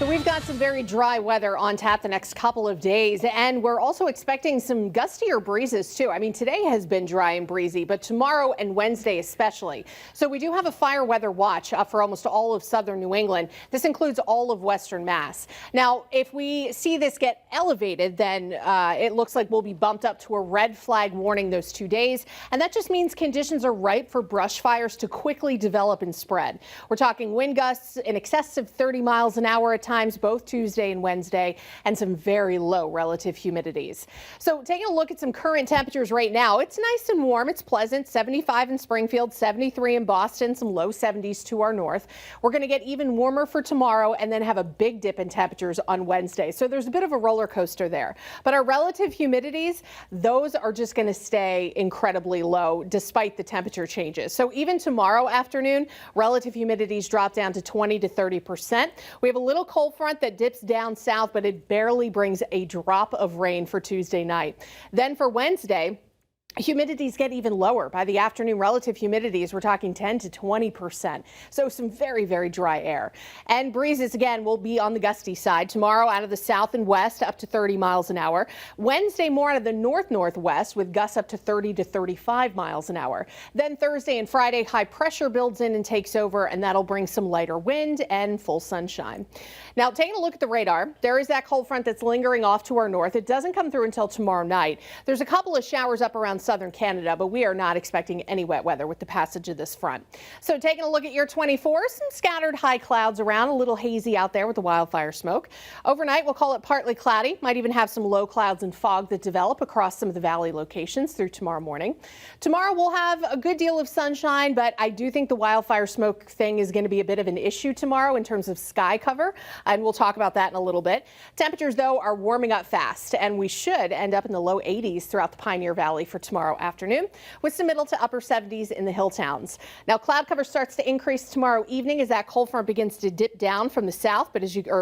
So we've got some very dry weather on tap the next couple of days, and we're also expecting some gustier breezes too. I mean, today has been dry and breezy, but tomorrow and Wednesday especially. So we do have a fire weather watch up for almost all of southern New England. This includes all of western Mass. Now, if we see this get elevated, then it looks like we'll be bumped up to a red flag warning those 2 days. And that just means conditions are ripe for brush fires to quickly develop and spread. We're talking wind gusts in excess of 30 miles an hour at times, both Tuesday and Wednesday, and some very low relative humidities. So taking a look at some current temperatures right now, it's nice and warm. It's pleasant. 75 in Springfield, 73 in Boston, some low 70s to our north. We're going to get even warmer for tomorrow and then have a big dip in temperatures on Wednesday. So there's a bit of a roller coaster there. But our relative humidities, those are just going to stay incredibly low despite the temperature changes. So even tomorrow afternoon, relative humidities drop down to 20 to 30%. We have a little cold front that dips down south, but it barely brings a drop of rain for Tuesday night. Then for Wednesday, humidities get even lower. By the afternoon, relative humidities, we're talking 10 to 20%. So some very, very dry air. And breezes, again, will be on the gusty side. Tomorrow out of the south and west up to 30 miles an hour. Wednesday more out of the north-northwest with gusts up to 30 to 35 miles an hour. Then Thursday and Friday, high pressure builds in and takes over, and that'll bring some lighter wind and full sunshine. Now, taking a look at the radar, there is that cold front that's lingering off to our north. It doesn't come through until tomorrow night. There's a couple of showers up around southern Canada, but we are not expecting any wet weather with the passage of this front. So taking a look at your 24, some scattered high clouds around, a little hazy out there with the wildfire smoke. Overnight, we'll call it partly cloudy, might even have some low clouds and fog that develop across some of the valley locations through tomorrow morning. Tomorrow we'll have a good deal of sunshine, but I do think the wildfire smoke thing is going to be a bit of an issue tomorrow in terms of sky cover, and we'll talk about that in a little bit. Temperatures, though, are warming up fast, and we should end up in the low 80s throughout the Pioneer Valley for tomorrow afternoon, with some middle to upper 70s in the hill towns. Now, cloud cover starts to increase tomorrow evening as that cold front begins to dip down from the south,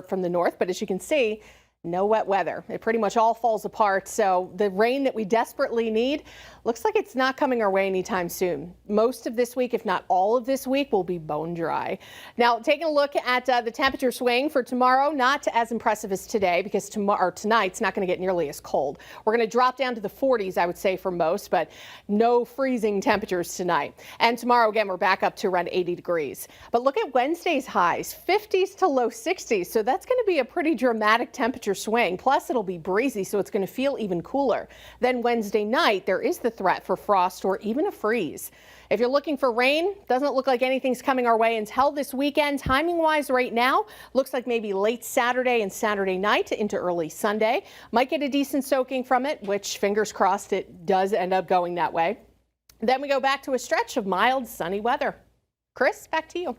from the north. But as you can see, no wet weather. It pretty much all falls apart. So the rain that we desperately need looks like it's not coming our way anytime soon. Most of this week, if not all of this week, will be bone dry. Now, taking a look at the temperature swing for tomorrow, not as impressive as today because tonight's not going to get nearly as cold. We're going to drop down to the 40s, I would say, for most, but no freezing temperatures tonight. And tomorrow, again, we're back up to around 80 degrees. But look at Wednesday's highs, 50s to low 60s. So that's going to be a pretty dramatic temperature swing. Plus, it'll be breezy, so it's going to feel even cooler. Then Wednesday night, there is the threat for frost or even a freeze. If you're looking for rain, doesn't look like anything's coming our way until this weekend. Timing-wise right now, looks like maybe late Saturday and Saturday night into early Sunday. Might get a decent soaking from it, which fingers crossed it does end up going that way. Then we go back to a stretch of mild sunny weather. Chris, back to you.